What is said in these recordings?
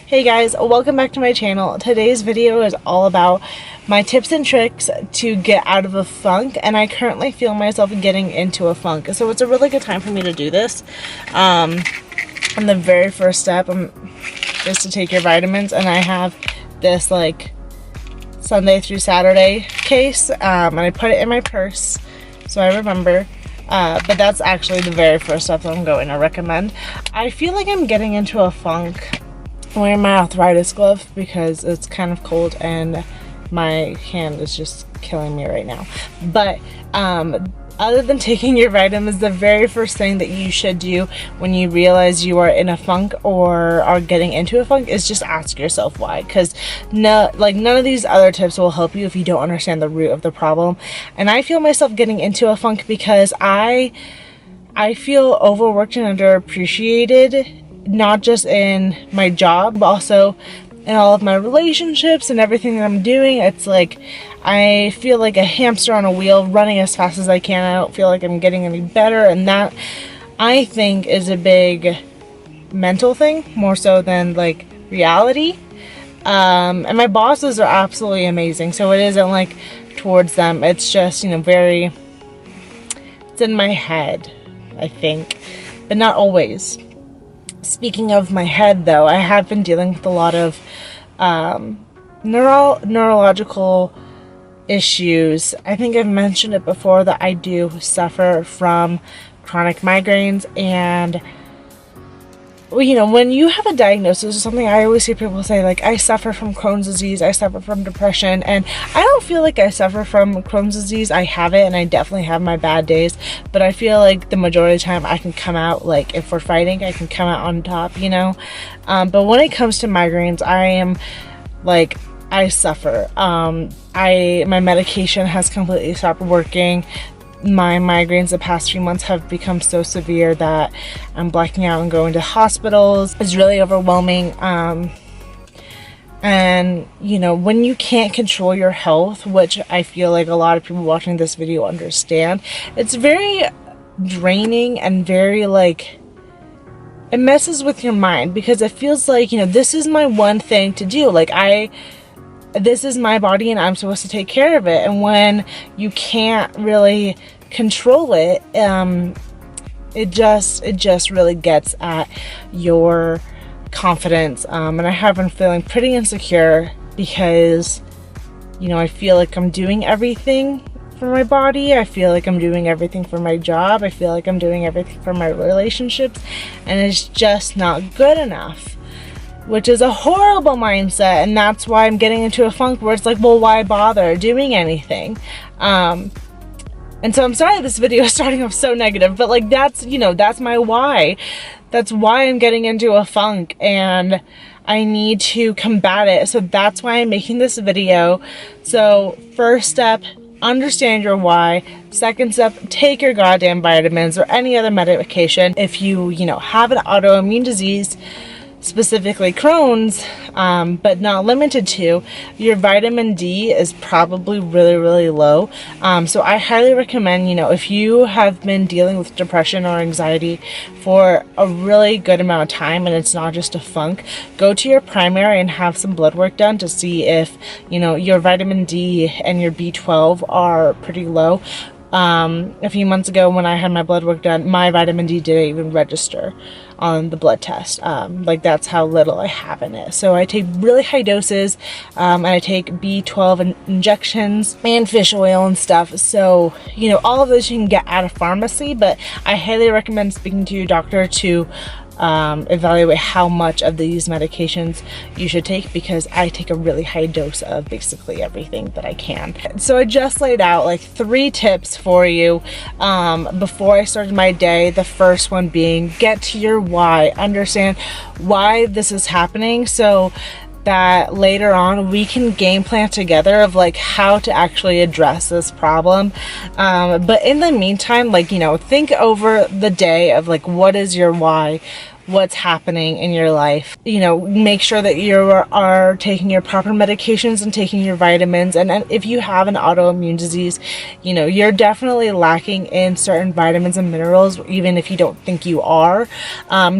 Hey guys, welcome back to my channel. Today's video is all about my tips and tricks to get out of a funk, and I currently feel myself getting into a funk, so it's a really good time for me to do this. And the very first step is to take your vitamins, and I have this like Sunday through Saturday case, and I put it in my purse so I remember. But that's actually the very first step that I'm going to recommend. I feel like I'm getting into a funk. I'm wearing my arthritis glove because it's kind of cold and my hand is just killing me right now. But other than taking your vitamins, the very first thing that you should do when you realize you are in a funk or are getting into a funk is just ask yourself why. Because none of these other tips will help you if you don't understand the root of the problem. And I feel myself getting into a funk because I feel overworked and underappreciated, not just in my job, but also in all of my relationships and everything that I'm doing. It's like I feel like a hamster on a wheel running as fast as I can. I don't feel like I'm getting any better, and that I think is a big mental thing more so than like reality. And my bosses are absolutely amazing, so it isn't like towards them. It's just, you know, it's in my head, I think, but not always. Speaking of my head, though, I have been dealing with a lot of neurological issues. I think I've mentioned it before that I do suffer from chronic migraines, and you know, when you have a diagnosis or something, I always hear people say like, I suffer from Crohn's disease, I suffer from depression, and I don't feel like I suffer from Crohn's disease. I have it, and I definitely have my bad days, but I feel like the majority of the time I can come out, like if we're fighting, I can come out on top, you know. But when it comes to migraines, I suffer. My medication has completely stopped working. My migraines the past few months have become so severe that I'm blacking out and going to hospitals. It's really overwhelming. And you know, when you can't control your health, which I feel like a lot of people watching this video understand, it's very draining and very like, it messes with your mind, because it feels like, you know, this is my one thing to do. Like this is my body and I'm supposed to take care of it. And when you can't really control it, it just really gets at your confidence. And I have been feeling pretty insecure because, you know, I feel like I'm doing everything for my body. I feel like I'm doing everything for my job. I feel like I'm doing everything for my relationships, and it's just not good enough, which is a horrible mindset. And that's why I'm getting into a funk where it's like, well, why bother doing anything? And so I'm sorry this video is starting off so negative, but like, that's, you know, that's my why. That's why I'm getting into a funk, and I need to combat it. So that's why I'm making this video. So first step, understand your why. Second step, take your goddamn vitamins or any other medication. If you know, have an autoimmune disease, specifically Crohn's, but not limited to, your vitamin D is probably really low. So I highly recommend, you know, if you have been dealing with depression or anxiety for a really good amount of time and it's not just a funk, go to your primary and have some blood work done to see if, you know, your vitamin D and your B12 are pretty low. A few months ago when I had my blood work done, my vitamin D didn't even register on the blood test. Like, that's how little I have in it. So I take really high doses, and I take B12 injections and fish oil and stuff. So, you know, all of those you can get at a pharmacy, but I highly recommend speaking to your doctor to evaluate how much of these medications you should take, because I take a really high dose of basically everything that I can. So I just laid out like 3 tips for you before I started my day. The first one being, get to your why. Understand why this is happening, so that later on we can game plan together of like how to actually address this problem. But in the meantime, like, you know, think over the day of like, what is your why? what's happening in your life. You know, make sure that you are taking your proper medications and taking your vitamins. And if you have an autoimmune disease, you know, you're definitely lacking in certain vitamins and minerals, even if you don't think you are,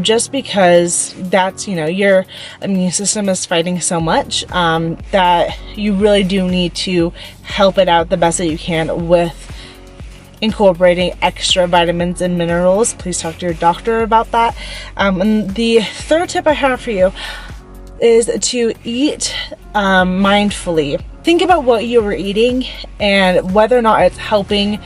just because that's, you know, your immune system is fighting so much that you really do need to help it out the best that you can with incorporating extra vitamins and minerals. Please talk to your doctor about that. And the third tip I have for you is to eat mindfully. Think about what you were eating and whether or not it's helping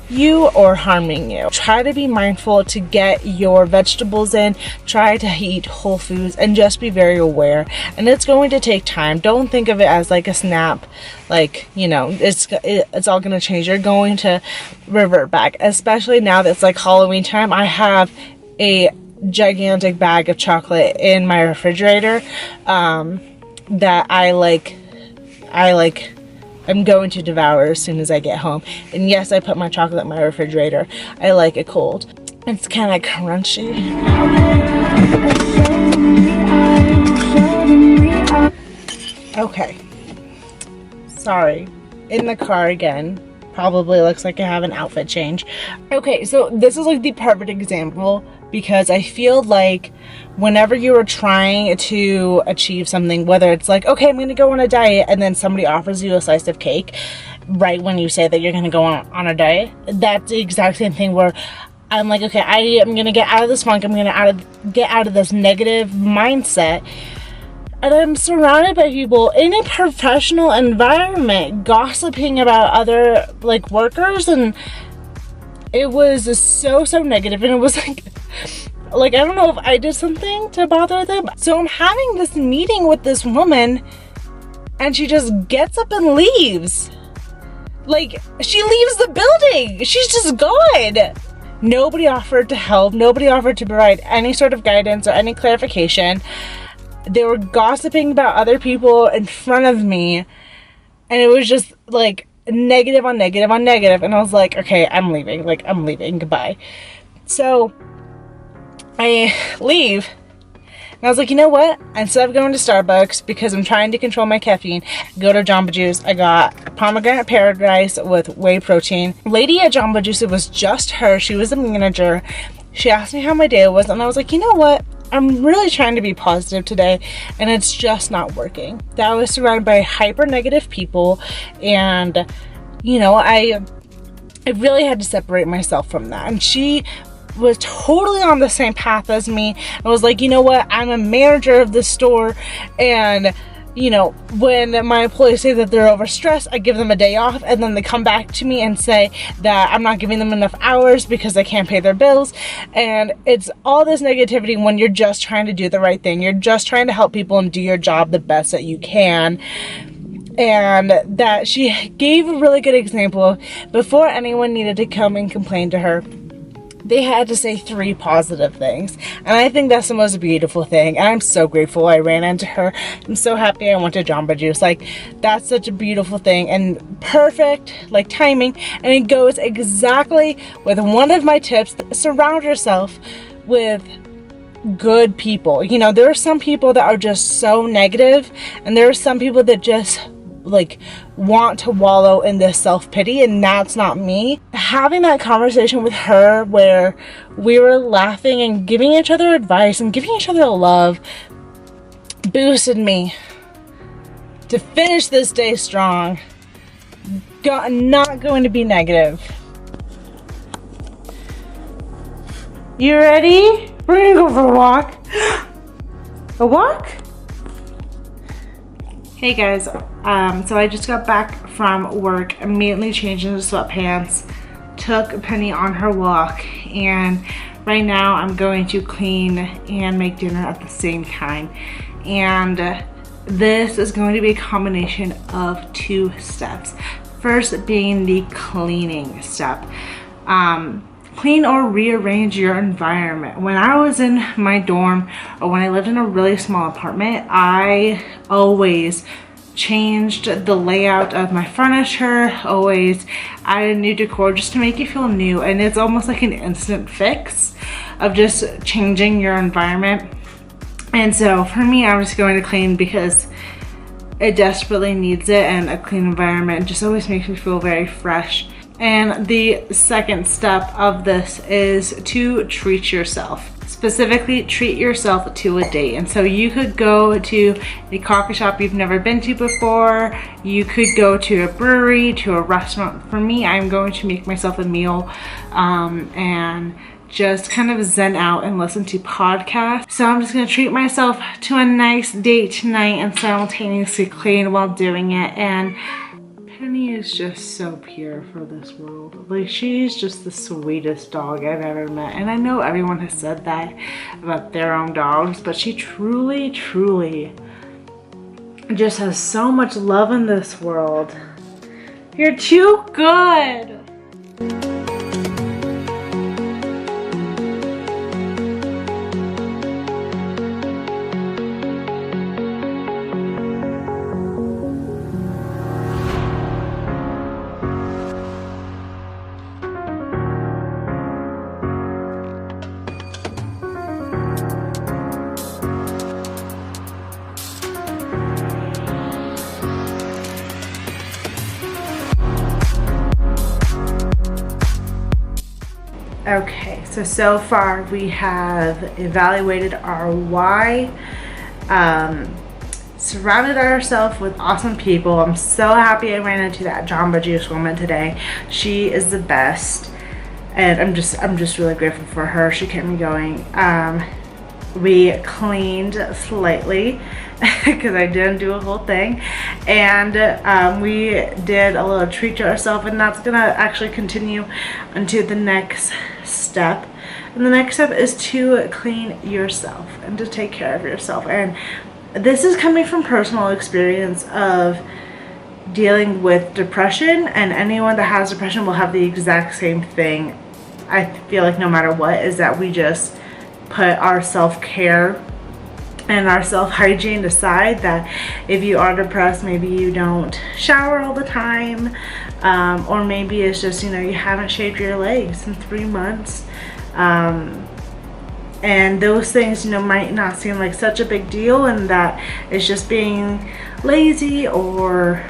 you or harming you. Try to be mindful to get your vegetables in. Try to eat whole foods and just be very aware. And it's going to take time. Don't think of it as like a snap, like, you know, it's all going to change. You're going to revert back, especially now that it's like Halloween time. I have a gigantic bag of chocolate in my refrigerator that I'm going to devour as soon as I get home. And yes, I put my chocolate in my refrigerator. I like it cold. It's kind of crunchy. Okay. Sorry. In the car again. Probably looks like I have an outfit change. Okay, so this is like the perfect example because I feel like whenever you are trying to achieve something, whether it's like, okay, I'm gonna go on a diet, and then somebody offers you a slice of cake right when you say that you're gonna go on a diet, that's the exact same thing where I'm like, okay, I am gonna get out of this funk, I'm gonna get out of this negative mindset. And I'm surrounded by people in a professional environment gossiping about other like workers, and it was so negative. And it was like I don't know if I did something to bother them. So I'm having this meeting with this woman and she just gets up and leaves. Like, she leaves the building. She's just gone. Nobody offered to help. Nobody offered to provide any sort of guidance or any clarification. They were gossiping about other people in front of me, and it was just like negative on negative on negative. And I was like, okay, I'm leaving. Like, I'm leaving. Goodbye. So I leave, and I was like, you know what? Instead of going to Starbucks, because I'm trying to control my caffeine, go to Jamba Juice. I got pomegranate paradise with whey protein. Lady at Jamba Juice, it was just her. She was a manager. She asked me how my day was, and I was like, you know what? I'm really trying to be positive today, and it's just not working. That I was surrounded by hyper negative people, and you know, I really had to separate myself from that. And she was totally on the same path as me. I was like, you know what? I'm a manager of this store, and you know, when my employees say that they're overstressed, I give them a day off, and then they come back to me and say that I'm not giving them enough hours because they can't pay their bills. And it's all this negativity when you're just trying to do the right thing. You're just trying to help people and do your job the best that you can. And that she gave a really good example of, before anyone needed to come and complain to her, they had to say 3 positive things. And I think that's the most beautiful thing. And I'm so grateful I ran into her. I'm so happy I went to Jamba Juice. Like, that's such a beautiful thing and perfect, like, timing. And it goes exactly with one of my tips. Surround yourself with good people. You know, there are some people that are just so negative, and there are some people that just like want to wallow in this self-pity, and that's not me. Having that conversation with her where we were laughing and giving each other advice and giving each other love boosted me to finish this day strong. Not going to be negative. You ready? We're gonna go for a walk. A walk? Hey guys, so I just got back from work, immediately changed into sweatpants, took Penny on her walk, and right now I'm going to clean and make dinner at the same time. And this is going to be a combination of 2 steps. First being the cleaning step. Clean or rearrange your environment. When I was in my dorm, or when I lived in a really small apartment, I always changed the layout of my furniture, always added new decor just to make it feel new, and it's almost like an instant fix. of just changing your environment. And so for me, I was going to clean because it desperately needs it, and a clean environment just always makes me feel very fresh. And the second step of this is to treat yourself. Specifically, treat yourself to a date. And so you could go to a coffee shop you've never been to before. You could go to a brewery, to a restaurant. For me, I'm going to make myself a meal and just kind of zen out and listen to podcasts. So I'm just gonna treat myself to a nice date tonight and simultaneously clean while doing it. And Penny is just so pure for this world. Like, she's just the sweetest dog I've ever met. And I know everyone has said that about their own dogs, but she truly, truly just has so much love in this world. You're too good. Okay, so far we have evaluated our why, surrounded ourselves with awesome people. I'm so happy I ran into that Jamba Juice woman today. She is the best, and I'm just really grateful for her. She kept me going. We cleaned slightly because I didn't do a whole thing, and we did a little treat to ourselves, and that's gonna actually continue into the next step. And the next step is to clean yourself and to take care of yourself. And this is coming from personal experience of dealing with depression, and anyone that has depression will have the exact same thing. I feel like no matter what, is that we just put our self-care and our self-hygiene aside. That if you are depressed, maybe you don't shower all the time, or maybe it's just, you know, you haven't shaved your legs in 3 months, and those things, you know, might not seem like such a big deal, and that it's just being lazy or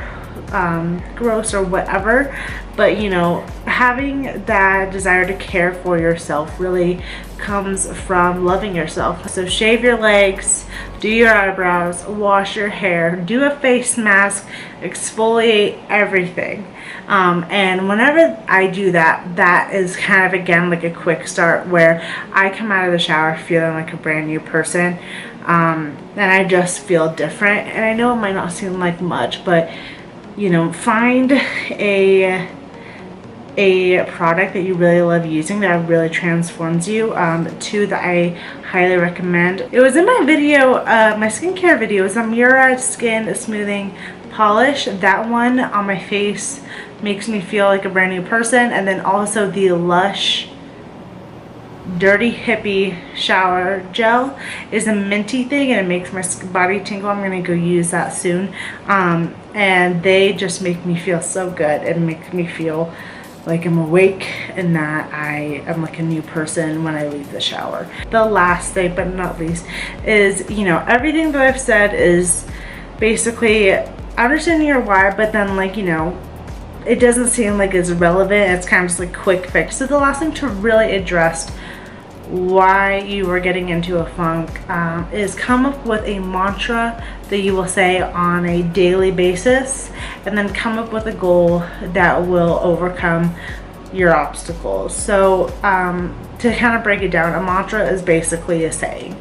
gross or whatever. But, you know, having that desire to care for yourself really comes from loving yourself. So shave your legs, do your eyebrows, wash your hair, do a face mask, exfoliate everything. And whenever I do that, that is kind of, again, like a quick start where I come out of the shower feeling like a brand new person, and I just feel different. And I know it might not seem like much, but, you know, find a product that you really love using that really transforms you. Two that I highly recommend. It was in my video, my skincare video. It was a Mura Skin Smoothing Polish. That one on my face makes me feel like a brand new person. And then also the Lush Dirty Hippie Shower Gel is a minty thing, and it makes my body tingle. I'm gonna go use that soon. And they just make me feel so good. It makes me feel like I'm awake and that I am like a new person when I leave the shower. The last thing, but not least, is, you know, everything that I've said is basically understanding your why, but then, like, you know, it doesn't seem like it's relevant. It's kind of just like quick fix. So the last thing to really address why you are getting into a funk is come up with a mantra that you will say on a daily basis, and then come up with a goal that will overcome your obstacles. So to kind of break it down, a mantra is basically a saying.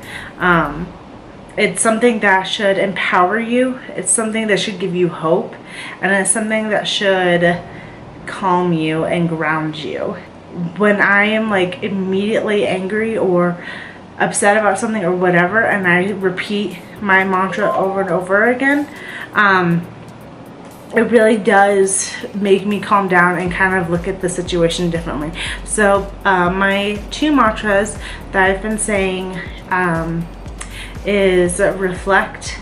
It's something that should empower you, it's something that should give you hope, and it's something that should calm you and ground you. When I am like immediately angry or upset about something or whatever, and I repeat my mantra over and over again, it really does make me calm down and kind of look at the situation differently. So my two mantras that I've been saying is reflect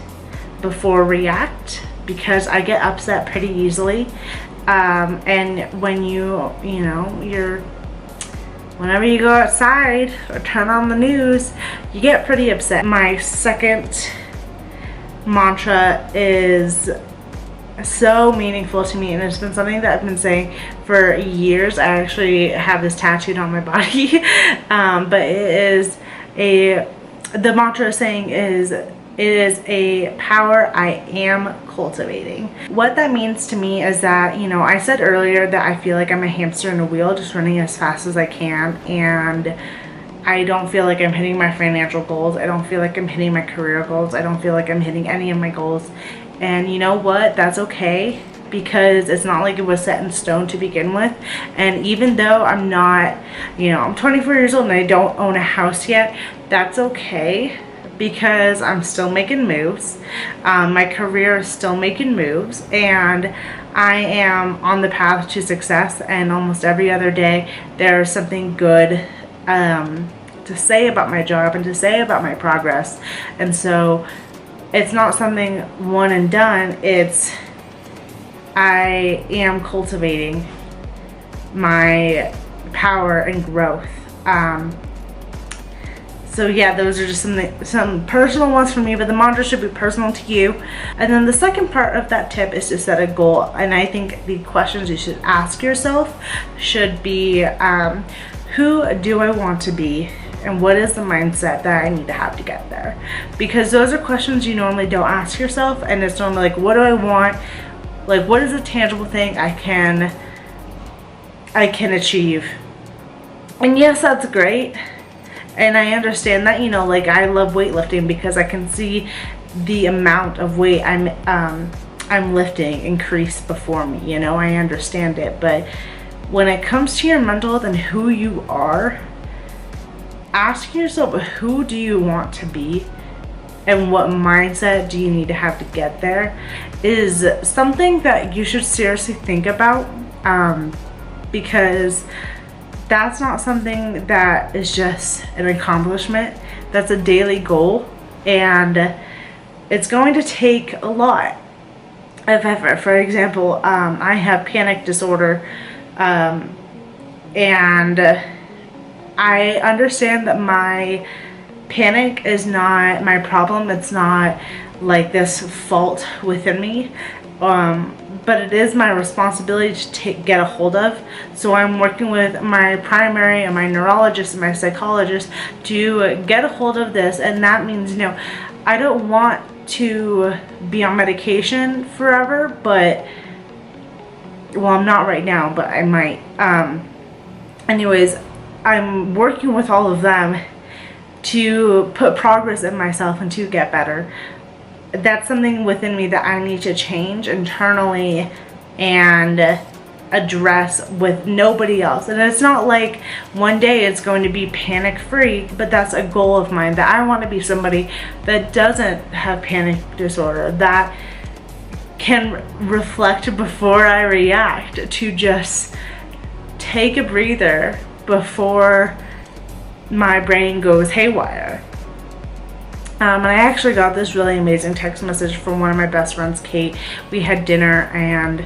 before react, because I get upset pretty easily, and when you're whenever you go outside or turn on the news, you get pretty upset. My second mantra is so meaningful to me, and it's been something that I've been saying for years. I actually have this tattooed on my body, but it is the mantra saying is, it is a power I am cultivating. What that means to me is that, you know, I said earlier that I feel like I'm a hamster in a wheel, just running as fast as I can, and I don't feel like I'm hitting my financial goals. I don't feel like I'm hitting my career goals. I don't feel like I'm hitting any of my goals. And you know what? That's okay, because it's not like it was set in stone to begin with. And even though I'm not, you know, I'm 24 years old and I don't own a house yet, that's okay, because I'm still making moves. My career is still making moves, and I am on the path to success, and almost every other day there's something good to say about my job and to say about my progress. And so it's not something one and done. It's, I am cultivating my power and growth. So yeah, those are just some personal ones for me, but the mantra should be personal to you. And then the second part of that tip is to set a goal. And I think the questions you should ask yourself should be, who do I want to be? And what is the mindset that I need to have to get there? Because those are questions you normally don't ask yourself, and it's normally like, what do I want? Like, what is a tangible thing I can achieve? And yes, that's great. And I understand that, you know, like, I love weightlifting because I can see the amount of weight I'm lifting increase before me, you know, I understand it. But when it comes to your mental health and who you are, ask yourself, who do you want to be and what mindset do you need to have to get there, is something that you should seriously think about, because that's not something that is just an accomplishment. That's a daily goal, and it's going to take a lot of effort. For example, I have panic disorder, and I understand that my panic is not my problem. It's not like this fault within me, but it is my responsibility to get a hold of. So I'm working with my primary and my neurologist and my psychologist to get a hold of this. And that means, you know, I don't want to be on medication forever, but, well, I'm not right now, but I might. Anyways, I'm working with all of them to put progress in myself and to get better. That's something within me that I need to change internally and address with nobody else. And it's not like one day it's going to be panic free, but that's a goal of mine, that I want to be somebody that doesn't have panic disorder, that can reflect before I react, to just take a breather before my brain goes haywire. And I actually got this really amazing text message from one of my best friends, Kate. We had dinner and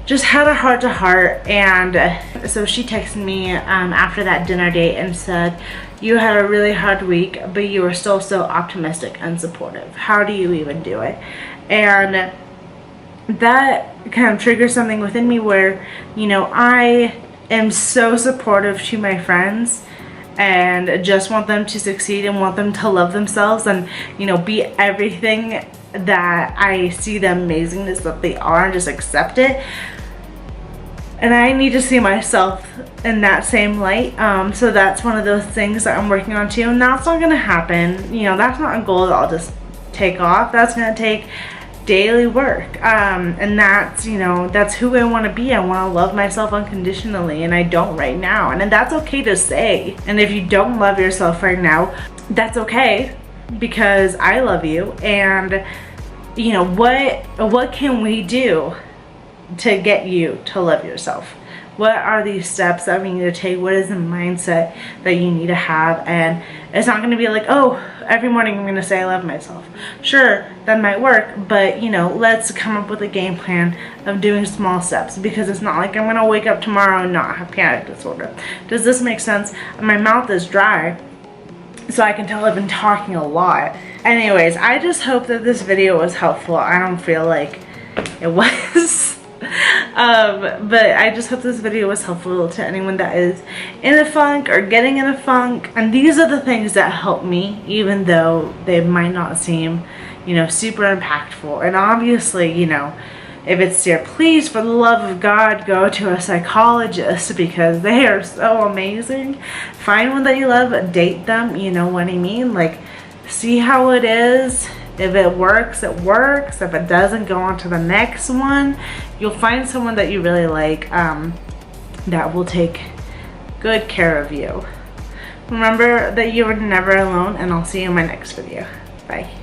just had a heart-to-heart, and so she texted me after that dinner date and said, you had a really hard week, but you were still so optimistic and supportive. How do you even do it? And that kind of triggered something within me where, you know, I am so supportive to my friends and just want them to succeed and want them to love themselves and, you know, be everything that I see the amazingness that they are, and just accept it. And I need to see myself in that same light. So that's one of those things that I'm working on too, and that's not gonna happen, you know, that's not a goal that I'll just take off. That's gonna take daily work, and that's, you know, that's who I want to be. I want to love myself unconditionally, and I don't right now, and that's okay to say. And if you don't love yourself right now, that's okay, because I love you. And, you know, what can we do to get you to love yourself? what are these steps that we need to take, what is the mindset that you need to have. And it's not going to be like, oh, every morning I'm going to say I love myself. Sure, that might work, but you know, let's come up with a game plan of doing small steps, because it's not like I'm going to wake up tomorrow and not have panic disorder. Does this make sense? My mouth is dry, so I can tell I've been talking a lot. Anyways, I just hope that this video was helpful. I don't feel like it was. But I just hope this video was helpful to anyone that is in a funk or getting in a funk. And these are the things that help me, even though they might not seem, you know, super impactful. And obviously, you know, if it's there, please, for the love of God, go to a psychologist, because they are so amazing. Find one that you love, date them, you know what I mean? Like, see how it is. If it works, it works. If it doesn't, go on to the next one. You'll find someone that you really like that will take good care of you. Remember that you are never alone, and I'll see you in my next video. Bye.